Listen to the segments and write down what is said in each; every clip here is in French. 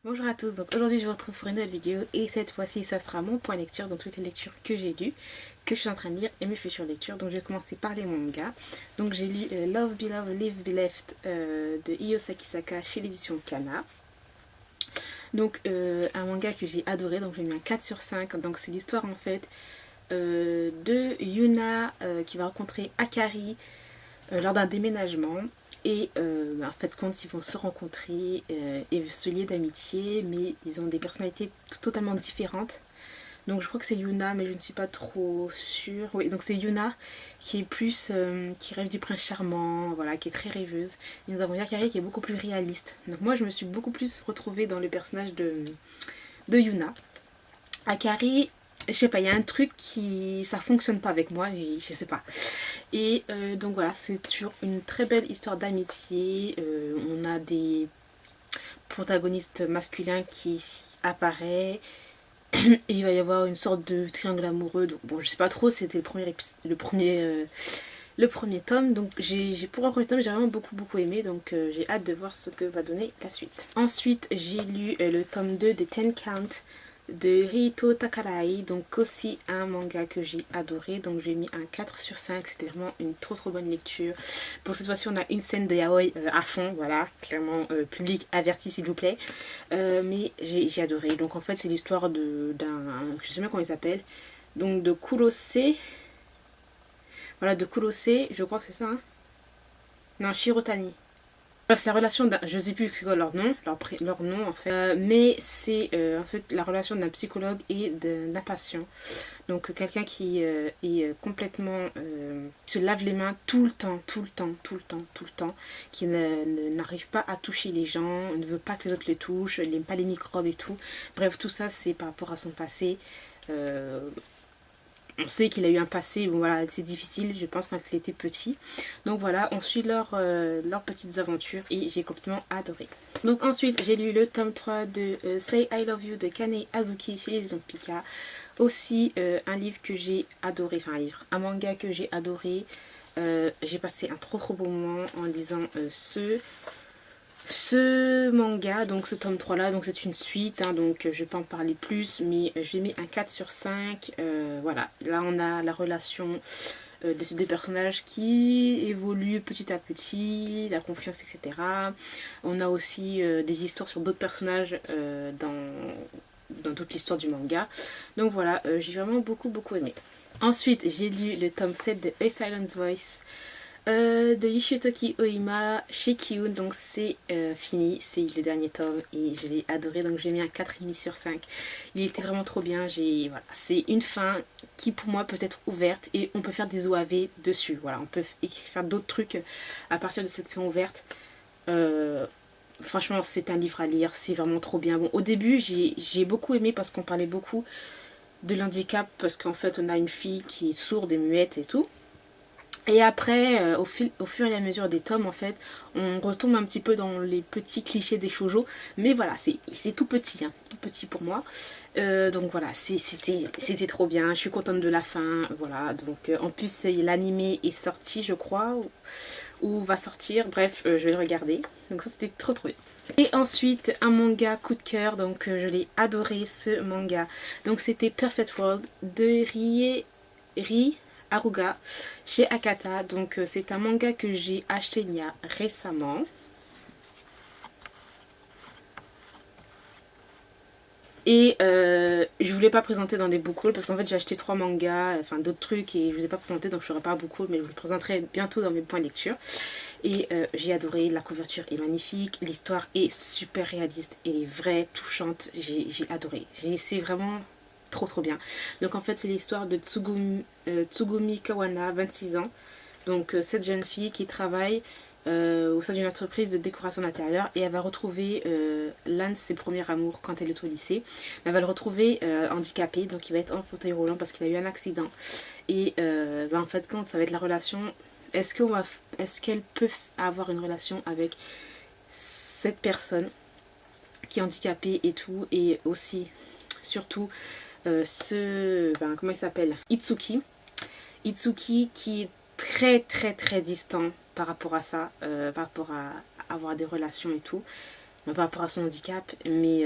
Bonjour à tous, donc aujourd'hui je vous retrouve pour une nouvelle vidéo et cette fois-ci ça sera mon point lecture, donc toutes les lectures que j'ai lues, que je suis en train de lire et mes futures lectures. Donc je vais commencer par les mangas. Donc j'ai lu Love Beloved Live Be Left de Iyo Sakisaka chez l'édition Kana. Donc un manga que j'ai adoré, donc j'ai mis un 4 sur 5. Donc c'est l'histoire en fait de Yuna qui va rencontrer Akari lors d'un déménagement. Et en fait, quand ils vont se rencontrer et se lier d'amitié, mais ils ont des personnalités totalement différentes. Donc je crois que c'est Yuna, mais je ne suis pas trop sûre. Oui, donc c'est Yuna qui est plus, qui rêve du prince charmant, voilà, qui est très rêveuse. Et nous avons Yakari qui est beaucoup plus réaliste. Donc moi, je me suis beaucoup plus retrouvée dans le personnage de Yuna. Akari, je sais pas, il y a un truc qui ça fonctionne pas avec moi, et je sais pas. Et donc voilà, c'est sur une très belle histoire d'amitié. On a des protagonistes masculins qui apparaissent. Et il va y avoir une sorte de triangle amoureux. Donc bon, je sais pas trop, c'était le premier tome. Donc pour un premier tome, j'ai vraiment beaucoup aimé. Donc j'ai hâte de voir ce que va donner la suite. Ensuite, j'ai lu le tome 2 de Ten Count de Rito Takarai, donc aussi un manga que j'ai adoré, donc j'ai mis un 4 sur 5, c'était vraiment une trop bonne lecture. Pour cette fois-ci on a une scène de yaoi à fond, voilà, clairement public averti s'il vous plaît, mais j'ai adoré. Donc en fait c'est l'histoire d'un, je sais même comment il s'appelle, donc de Kurose, voilà, de Kurose, je crois que c'est ça, hein, non, Shirotani. C'est la relation d'un, je sais plus quoi leur nom, leur nom en fait, mais c'est en fait la relation d'un psychologue et d'un patient. Donc quelqu'un qui est complètement se lave les mains tout le temps, qui n'arrive pas à toucher les gens, ne veut pas que les autres les touchent, n'aime pas les microbes et tout. Bref, tout ça c'est par rapport à son passé. Euh, on sait qu'il a eu un passé, bon voilà, c'est difficile, je pense, quand il était petit. Donc voilà, on suit leurs petites aventures et j'ai complètement adoré. Donc ensuite, j'ai lu le tome 3 de Say I Love You de Kane Azuki chez les éditions Pika. Aussi un livre que j'ai adoré, enfin un manga que j'ai adoré. J'ai passé un trop beau moment en lisant ce manga, donc ce tome 3 là, donc c'est une suite, hein, donc je vais pas en parler plus, mais je lui ai mis un 4 sur 5. Voilà, là on a la relation de ces deux personnages qui évoluent petit à petit, la confiance, etc. On a aussi des histoires sur d'autres personnages dans toute l'histoire du manga. Donc voilà, j'ai vraiment beaucoup aimé. Ensuite, j'ai lu le tome 7 de A Silence Voice de Yoshitoki Oima chez Kiyun. Donc c'est fini, c'est le dernier tome et je l'ai adoré. Donc j'ai mis un 4,5 sur 5. Il était vraiment trop bien. Voilà, c'est une fin qui pour moi peut être ouverte et on peut faire des OAV dessus. Voilà, on peut faire d'autres trucs à partir de cette fin ouverte. Franchement, c'est un livre à lire, c'est vraiment trop bien. Bon, au début, j'ai beaucoup aimé parce qu'on parlait beaucoup de l'handicap, parce qu'en fait, on a une fille qui est sourde et muette et tout. Et après, au fur et à mesure des tomes, en fait, on retombe un petit peu dans les petits clichés des shoujo. Mais voilà, c'est tout petit, hein, tout petit pour moi. Donc voilà, c'était trop bien. Je suis contente de la fin. Voilà, donc en plus, l'animé est sorti, je crois, ou va sortir. Bref, je vais le regarder. Donc ça, c'était trop bien. Et ensuite, un manga coup de cœur. Donc je l'ai adoré, ce manga. Donc c'était Perfect World de Ri Aruga chez Akata. Donc c'est un manga que j'ai acheté il y a récemment. Et je voulais pas présenter dans des book hauls parce qu'en fait j'ai acheté 3 mangas, enfin d'autres trucs, et je vous ai pas présenté, donc je ferai pas beaucoup, mais je vous le présenterai bientôt dans mes points lecture. Et j'ai adoré, la couverture est magnifique, l'histoire est super réaliste, elle est vraie, touchante, j'ai adoré. C'est vraiment trop bien. Donc en fait c'est l'histoire de Tsugumi Kawana, 26 ans. Donc cette jeune fille qui travaille au sein d'une entreprise de décoration d'intérieur, et elle va retrouver l'un de ses premiers amours quand elle est au lycée. Elle va le retrouver handicapé, donc il va être en fauteuil roulant parce qu'il a eu un accident. Et en fait, quand ça va être la relation, est-ce qu'elle peut avoir une relation avec cette personne qui est handicapée et tout, et aussi surtout comment il s'appelle, Itsuki qui est très distant par rapport à ça, par rapport à avoir des relations et tout. par rapport à son handicap, mais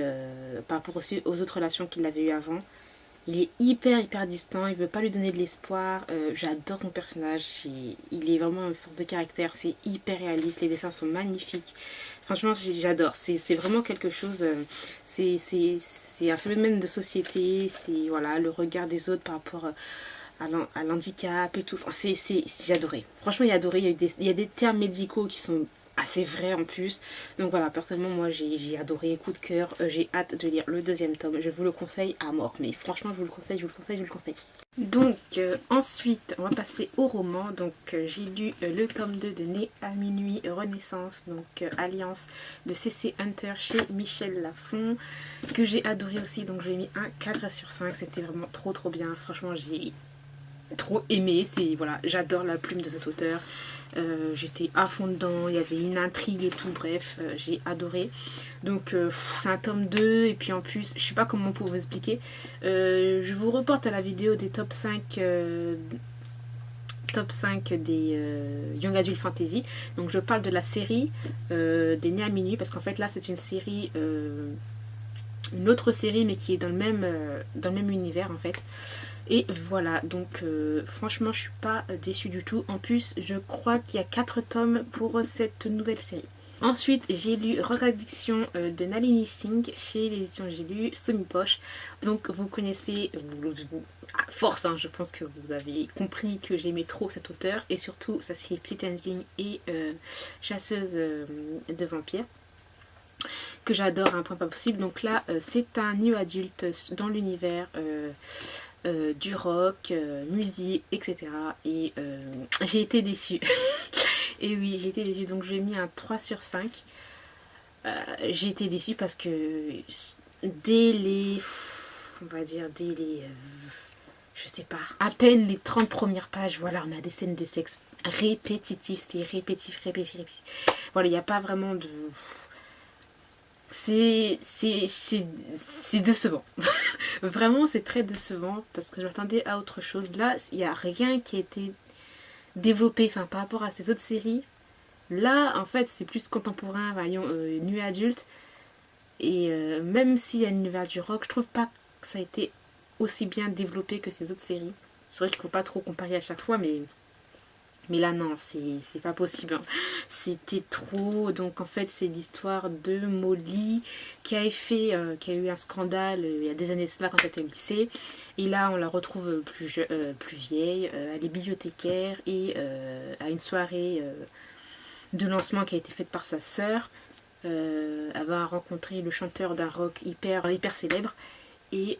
par rapport aussi aux autres relations qu'il avait eues avant. Il est hyper distant, il veut pas lui donner de l'espoir. J'adore son personnage, il est vraiment une force de caractère, c'est hyper réaliste, les dessins sont magnifiques. Franchement, j'adore, c'est vraiment quelque chose, c'est un phénomène de société, c'est voilà, le regard des autres par rapport à l'handicap et tout. Enfin, j'ai adoré. Franchement, j'ai adoré, il y a des termes médicaux qui sont assez vrai en plus. Donc voilà, personnellement moi j'ai adoré, coup de cœur, j'ai hâte de lire le deuxième tome, je vous le conseille à mort, mais franchement je vous le conseille, je vous le conseille, je vous le conseille. Donc ensuite on va passer au roman. Donc j'ai lu le tome 2 de Né à minuit Renaissance, donc Alliance de C.C. Hunter chez Michel Lafon, que j'ai adoré aussi, donc j'ai mis un 4 sur 5, c'était vraiment trop bien, franchement j'ai trop aimé, c'est voilà, j'adore la plume de cet auteur. J'étais à fond dedans, il y avait une intrigue et tout, bref, j'ai adoré. Donc c'est un tome 2 et puis en plus, je sais pas comment pour vous expliquer, je vous reporte à la vidéo des top 5 des Young Adult Fantasy. Donc je parle de la série des Nés à minuit, parce qu'en fait là c'est une série, une autre série mais qui est dans le même univers en fait. Et voilà, donc franchement je suis pas déçue du tout. En plus je crois qu'il y a 4 tomes pour cette nouvelle série. Ensuite j'ai lu Rock Addiction de Nalini Singh chez les éditions J'ai lu Semi-Poche. Donc vous connaissez, à force hein, je pense que vous avez compris que j'aimais trop cet auteur. Et surtout sa série Petit Tenzing et Chasseuse de vampires, que j'adore à un point pas possible. Donc là c'est un new adulte dans l'univers du rock, musique, etc. Et j'ai été déçue. Et oui, j'ai été déçue. Donc j'ai mis un 3 sur 5. J'ai été déçue parce que dès les... on va dire dès les... je sais pas. À peine les 30 premières pages, voilà, on a des scènes de sexe répétitives. C'était répétitif. Voilà, il n'y a pas vraiment de... c'est décevant. Vraiment c'est très décevant parce que je m'attendais à autre chose. Là il n'y a rien qui a été développé, enfin par rapport à ces autres séries. Là en fait c'est plus contemporain, voyons, nu adulte. Et même s'il y a l'univers du rock, je trouve pas que ça a été aussi bien développé que ces autres séries. C'est vrai qu'il faut pas trop comparer à chaque fois, mais là non, c'est pas possible, hein. C'était trop. Donc en fait c'est l'histoire de Molly qui a eu un scandale il y a des années cela quand elle était au lycée. Et là on la retrouve plus vieille, elle est bibliothécaire et à une soirée de lancement qui a été faite par sa sœur, elle va rencontrer le chanteur d'un rock hyper célèbre. Et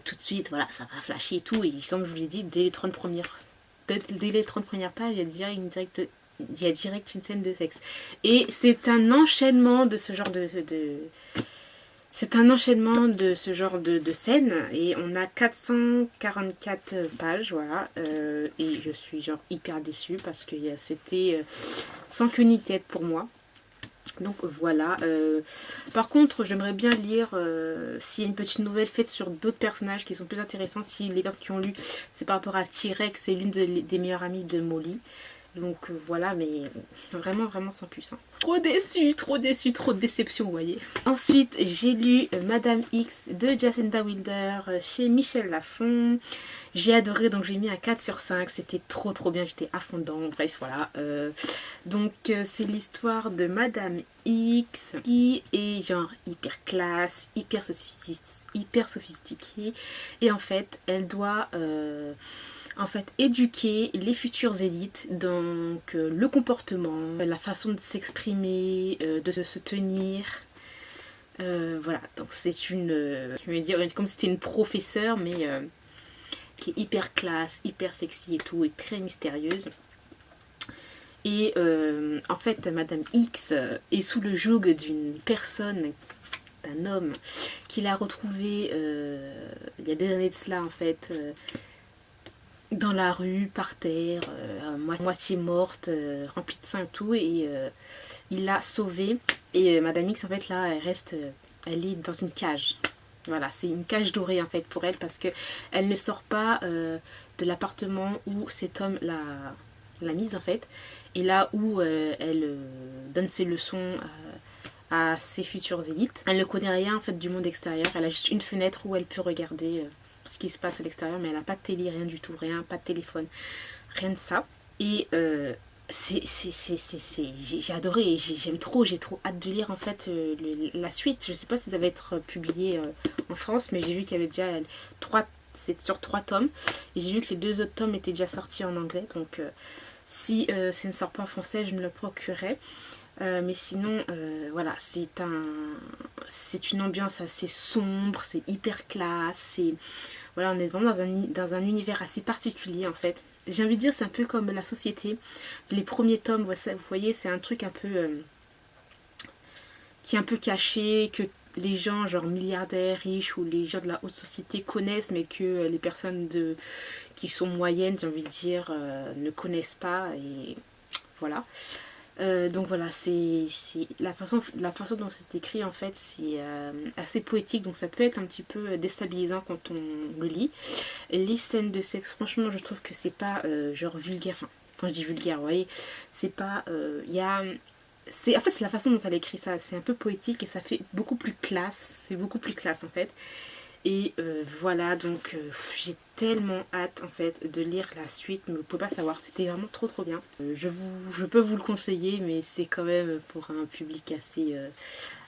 tout de suite voilà, ça va flasher et tout. Et comme je vous l'ai dit, dès les 30 premières pages, il y a direct une scène de sexe. Et c'est un enchaînement de ce genre c'est un enchaînement de ce genre de scènes. Et on a 444 pages, voilà. Et je suis genre hyper déçue parce que c'était sans queue ni tête pour moi. Donc voilà. Par contre, j'aimerais bien lire s'il y a une petite nouvelle faite sur d'autres personnages qui sont plus intéressants. Si les personnes qui ont lu, c'est par rapport à T-Rex, c'est l'une des meilleures amies de Molly. Donc voilà, mais vraiment sans plus. Hein. Trop déçue, trop de déception, vous voyez. Ensuite, j'ai lu Madame X de Jacinda Wilder chez Michel Lafon. J'ai adoré, donc j'ai mis un 4 sur 5. C'était trop bien, j'étais à fond dedans. Bref, voilà. Donc c'est l'histoire de Madame X qui est genre hyper classe, hyper sophistiquée. Et en fait, elle doit... éduquer les futures élites, donc le comportement, la façon de s'exprimer, de se tenir. Voilà, donc c'est une, je vais dire comme si c'était une professeure, mais qui est hyper classe, hyper sexy et tout, et très mystérieuse. Et en fait, Madame X est sous le joug d'une personne, d'un homme, qu'il a retrouvé il y a des années de cela en fait. Dans la rue, par terre, moitié morte, remplie de sang et tout, et il l'a sauvée. Et Madame X en fait là elle est dans une cage. Voilà, c'est une cage dorée en fait pour elle, parce que elle ne sort pas de l'appartement où cet homme l'a mise en fait. Et là où elle donne ses leçons à ses futures élites. Elle ne connaît rien en fait du monde extérieur, elle a juste une fenêtre où elle peut regarder ce qui se passe à l'extérieur, mais elle n'a pas de télé, rien du tout, rien, pas de téléphone, rien de ça. Et j'ai adoré, j'aime trop, j'ai trop hâte de lire en fait la suite. Je sais pas si ça va être publié en France, mais j'ai vu qu'il y avait déjà c'est sur 3 tomes, et j'ai vu que les 2 autres tomes étaient déjà sortis en anglais, donc si ça ne sort pas en français, je me le procurerai. Mais sinon, voilà, c'est une ambiance assez sombre, c'est hyper classe, voilà, on est vraiment dans un univers assez particulier en fait. J'ai envie de dire, c'est un peu comme La Société. Les premiers tomes, vous voyez, c'est un truc un peu qui est un peu caché, que les gens genre milliardaires, riches ou les gens de la haute société connaissent, mais que les personnes qui sont moyennes, j'ai envie de dire, ne connaissent pas. Et voilà. Donc voilà, c'est la façon dont c'est écrit en fait, c'est assez poétique, donc ça peut être un petit peu déstabilisant quand on le lit. Les scènes de sexe, franchement, je trouve que c'est pas genre vulgaire, enfin, quand je dis vulgaire, vous voyez, c'est pas, en fait c'est la façon dont elle écrit ça, c'est un peu poétique et ça fait beaucoup plus classe, c'est beaucoup plus classe en fait. Et voilà, donc j'ai tellement hâte en fait de lire la suite, mais vous pouvez pas savoir, c'était vraiment trop trop bien. Je peux vous le conseiller, mais c'est quand même pour un public assez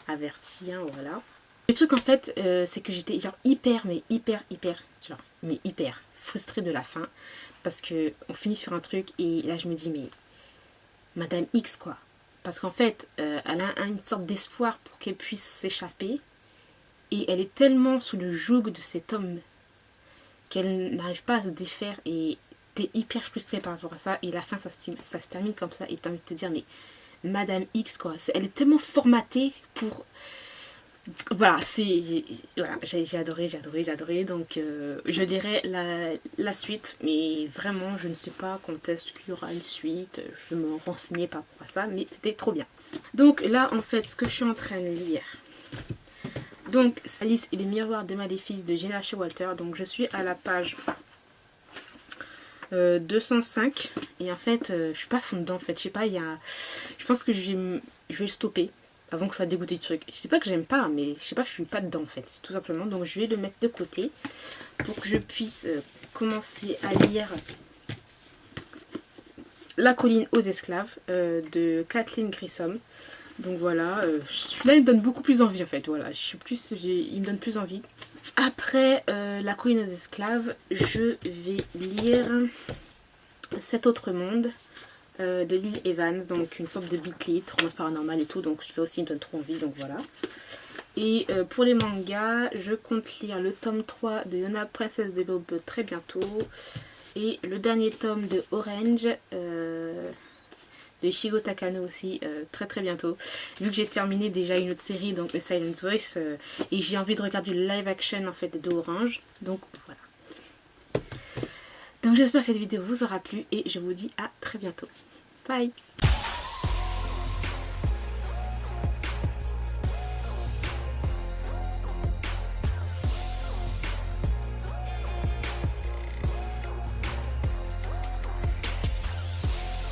averti, hein, voilà. Le truc en fait, c'est que j'étais genre hyper frustrée de la fin, parce que on finit sur un truc et là je me dis mais Madame X quoi, parce qu'en fait elle a une sorte d'espoir pour qu'elle puisse s'échapper. Et elle est tellement sous le joug de cet homme qu'elle n'arrive pas à se défaire et t'es hyper frustrée par rapport à ça. Et la fin, ça se termine comme ça et t'as envie de te dire, mais Madame X, quoi. Elle est tellement formatée pour... Voilà, voilà, j'ai adoré. Donc, je lirai la suite. Mais vraiment, je ne sais pas quand est-ce qu'il y aura une suite. Je me renseignais par rapport à ça, mais c'était trop bien. Donc là, en fait, ce que je suis en train de lire... Donc, Alice et les miroirs des maléfices de Jenna Showalter. Donc, je suis à la page 205. Et en fait, je suis pas à fond dedans. En fait, je sais pas, je pense que je vais le stopper avant que je sois dégoûtée du truc. Je sais pas que j'aime pas, mais je sais pas, je suis pas dedans en fait, tout simplement. Donc, je vais le mettre de côté pour que je puisse commencer à lire La colline aux esclaves de Kathleen Grissom. Donc voilà, celui-là il me donne beaucoup plus envie en fait, voilà, il me donne plus envie. Après La colline aux esclaves, je vais lire Cet autre monde de Lil Evans, donc une sorte de beat lit, romance paranormal et tout, donc celui-là aussi il me donne trop envie, donc voilà. Et pour les mangas, je compte lire le tome 3 de Yona, princesse de l'aube, très bientôt. Et le dernier tome de Orange, de Shigo Takano aussi, très très bientôt. Vu que j'ai terminé déjà une autre série, donc The Silent Voice, et j'ai envie de regarder le live action en fait de Orange. Donc voilà. Donc j'espère que cette vidéo vous aura plu et je vous dis à très bientôt. Bye!